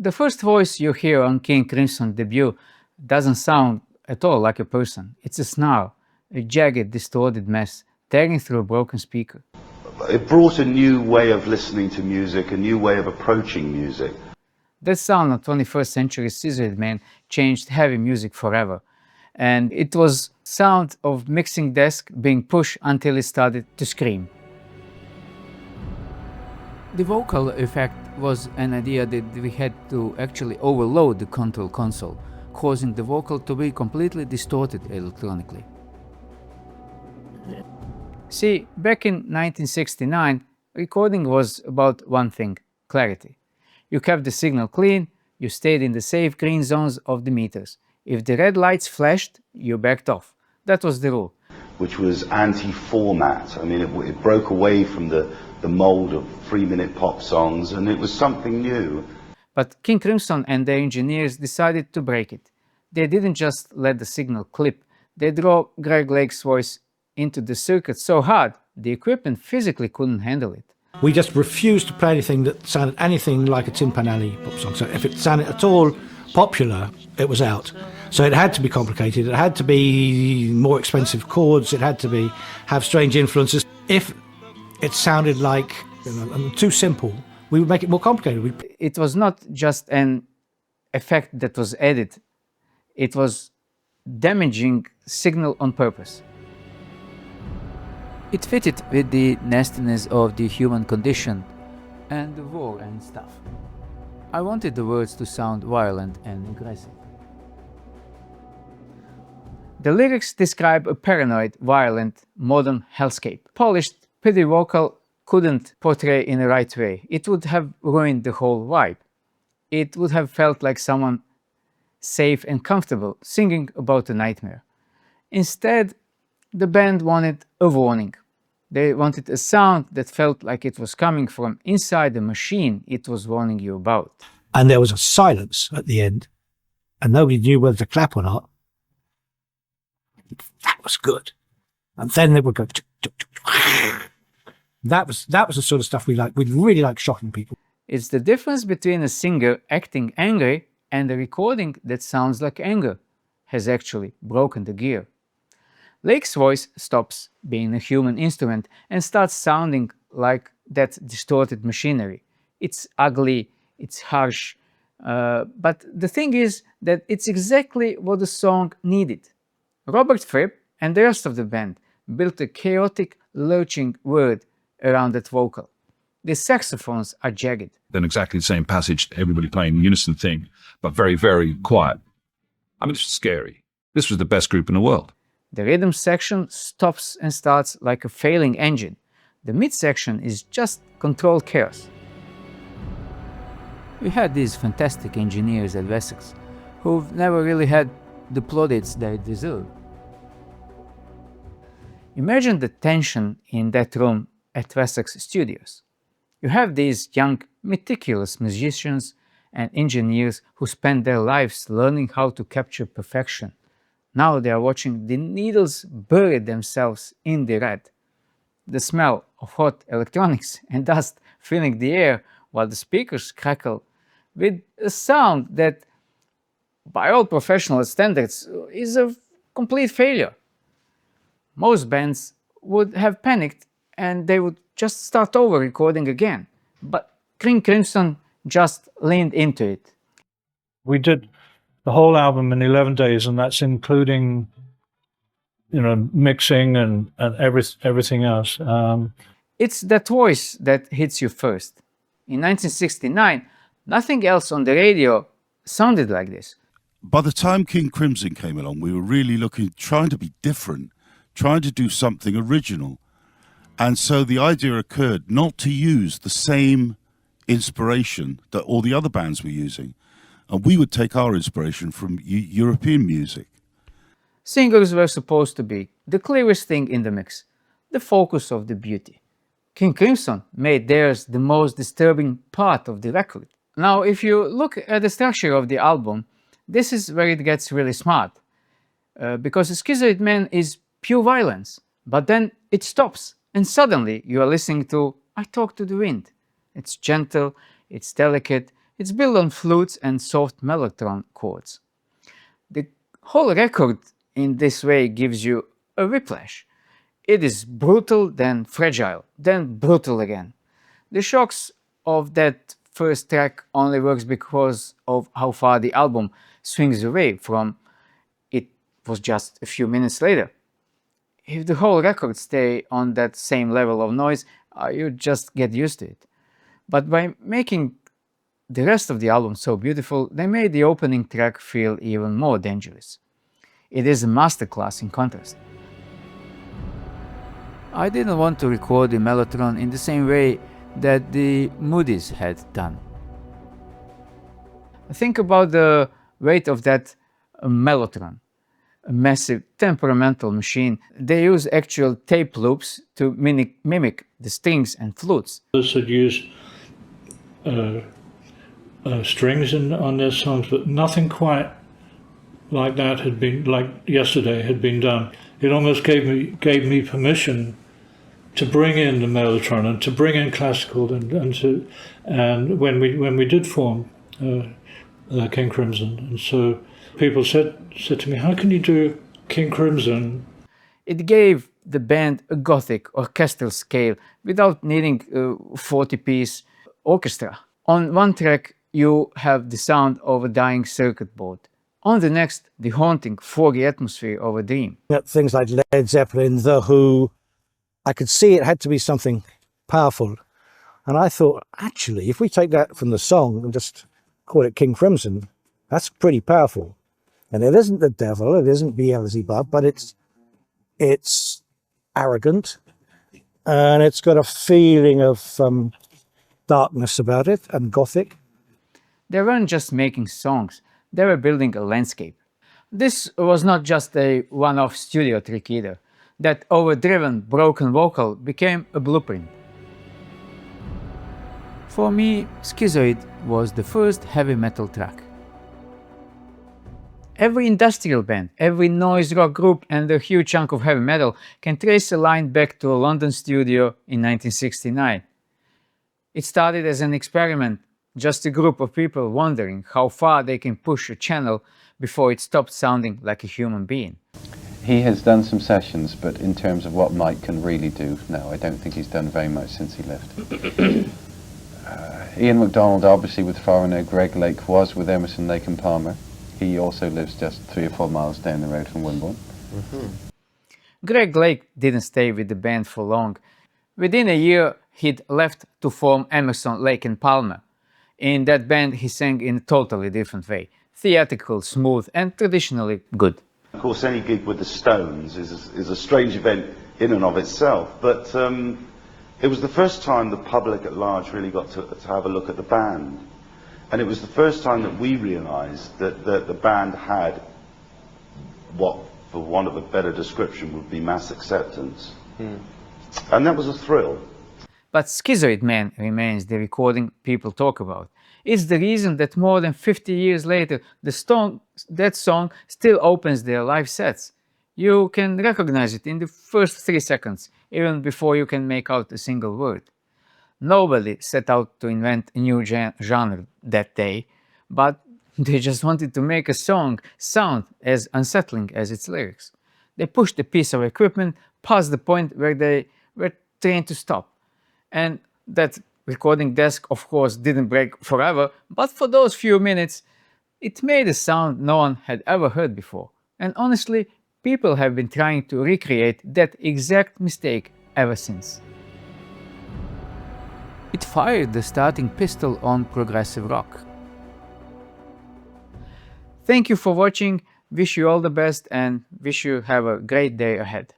The first voice you hear on King Crimson's debut doesn't sound at all like a person. It's a snarl, a jagged, distorted mess tearing through a broken speaker. It brought a new way of listening to music, a new way of approaching music. That sound of 21st Century Schizoid Man changed heavy music forever. And it was sound of mixing desk being pushed until it started to scream. The vocal effect was an idea that we had to actually overload the control console, causing the vocal to be completely distorted electronically. See, back in 1969, recording was about one thing: clarity. You kept the signal clean, you stayed in the safe green zones of the meters. If the red lights flashed, you backed off. That was the rule. Which was anti-format. I mean, it broke away from the mold of 3-minute pop songs, and it was something new. But King Crimson and their engineers decided to break it. They didn't just let the signal clip, they drove Greg Lake's voice into the circuit so hard the equipment physically couldn't handle it. We just refused to play anything that sounded anything like a Tin Pan Alley pop song. So if it sounded at all popular, it was out. So it had to be complicated, it had to be more expensive chords, it had to have strange influences. If it sounded like too simple, we would make it more complicated. It was not just an effect that was added, it was damaging signal on purpose. It fitted with the nastiness of the human condition and the war and stuff. I wanted the words to sound violent and aggressive. The lyrics describe a paranoid, violent, modern hellscape. Polished, pretty vocal couldn't portray in the right way. It would have ruined the whole vibe. It would have felt like someone safe and comfortable singing about a nightmare. Instead, the band wanted a warning. They wanted a sound that felt like it was coming from inside the machine it was warning you about. And there was a silence at the end, and nobody knew whether to clap or not. That was good. And then they would go. That was the sort of stuff we like. We really like shocking people. It's the difference between a singer acting angry and a recording that sounds like anger has actually broken the gear. Lake's voice stops being a human instrument and starts sounding like that distorted machinery. It's ugly, it's harsh, but the thing is that it's exactly what the song needed. Robert Fripp and the rest of the band built a chaotic, lurching word around that vocal. The saxophones are jagged. Then exactly the same passage, everybody playing unison thing, but very, very quiet. I mean, it's scary. This was the best group in the world. The rhythm section stops and starts like a failing engine. The mid-section is just controlled chaos. We had these fantastic engineers at Wessex who've never really had the plaudits they deserve. Imagine the tension in that room at Wessex Studios. You have these young, meticulous musicians and engineers who spend their lives learning how to capture perfection. Now they are watching the needles bury themselves in the red. The smell of hot electronics and dust filling the air while the speakers crackle with a sound that, by all professional standards, is a complete failure. Most bands would have panicked and they would just start over recording again. But King Crimson just leaned into it. We did the whole album in 11 days, and that's including, mixing and everything else. It's that voice that hits you first. In 1969, nothing else on the radio sounded like this. By the time King Crimson came along, we were really trying to be different, trying to do something original. And so the idea occurred not to use the same inspiration that all the other bands were using. And we would take our inspiration from European music. Singers were supposed to be the clearest thing in the mix, the focus of the beauty. King Crimson made theirs the most disturbing part of the record. Now, if you look at the structure of the album, this is where it gets really smart. Because Schizoid Man is pure violence, but then it stops, and suddenly you are listening to I Talk to the Wind. It's gentle, it's delicate, It's built on flutes and soft mellotron chords. The whole record in this way gives you a whiplash. It is brutal, then fragile, then brutal again. The shocks of that first track only works because of how far the album swings away from it was just a few minutes later. If the whole record stay on that same level of noise, you just get used to it. But by making the rest of the album so beautiful, they made the opening track feel even more dangerous. It is a masterclass in contrast. I didn't want to record the mellotron in the same way that the Moody's had done. Think about the weight of that mellotron, a massive temperamental machine. They use actual tape loops to mimic the strings and flutes. Others had used strings on their songs, but nothing quite like that had been, like yesterday had been done. It almost gave me permission to bring in the mellotron and to bring in classical and when we did form King Crimson, and so people said to me, "How can you do King Crimson?" It gave the band a gothic orchestral scale without needing a 40-piece orchestra. On one track you have the sound of a dying circuit board. On the next, the haunting, foggy atmosphere of a dream. Things like Led Zeppelin, The Who, I could see it had to be something powerful. And I thought, actually, if we take that from the song and just call it King Crimson, that's pretty powerful. And it isn't the devil, it isn't Beelzebub, but it's arrogant, and it's got a feeling of darkness about it, and gothic. They weren't just making songs, they were building a landscape. This was not just a one-off studio trick either. That overdriven, broken vocal became a blueprint. For me, Schizoid was the first heavy metal track. Every industrial band, every noise rock group and a huge chunk of heavy metal can trace a line back to a London studio in 1969. It started as an experiment, just a group of people wondering how far they can push a channel before it stopped sounding like a human being. He has done some sessions, but in terms of what Mike can really do, no, I don't think he's done very much since he left. Ian MacDonald, obviously with Foreigner. Greg Lake was with Emerson, Lake and Palmer. He also lives just 3 or 4 miles down the road from Wimborne. Greg Lake didn't stay with the band for long. Within a year, he'd left to form Emerson, Lake and Palmer. In that band, he sang in a totally different way. Theatrical, smooth and traditionally good. Of course, any gig with the Stones is a strange event in and of itself, but it was the first time the public at large really got to have a look at the band. And it was the first time that we realised that the band had what, for want of a better description, would be mass acceptance. And that was a thrill. But Schizoid Man remains the recording people talk about. It's the reason that more than 50 years later, that song still opens their live sets. You can recognize it in the first 3 seconds, even before you can make out a single word. Nobody set out to invent a new genre that day, but they just wanted to make a song sound as unsettling as its lyrics. They pushed a piece of equipment past the point where they were trained to stop. And that recording desk, of course, didn't break forever, but for those few minutes, it made a sound no one had ever heard before. And honestly, people have been trying to recreate that exact mistake ever since. It fired the starting pistol on progressive rock. Thank you for watching, wish you all the best and wish you have a great day ahead.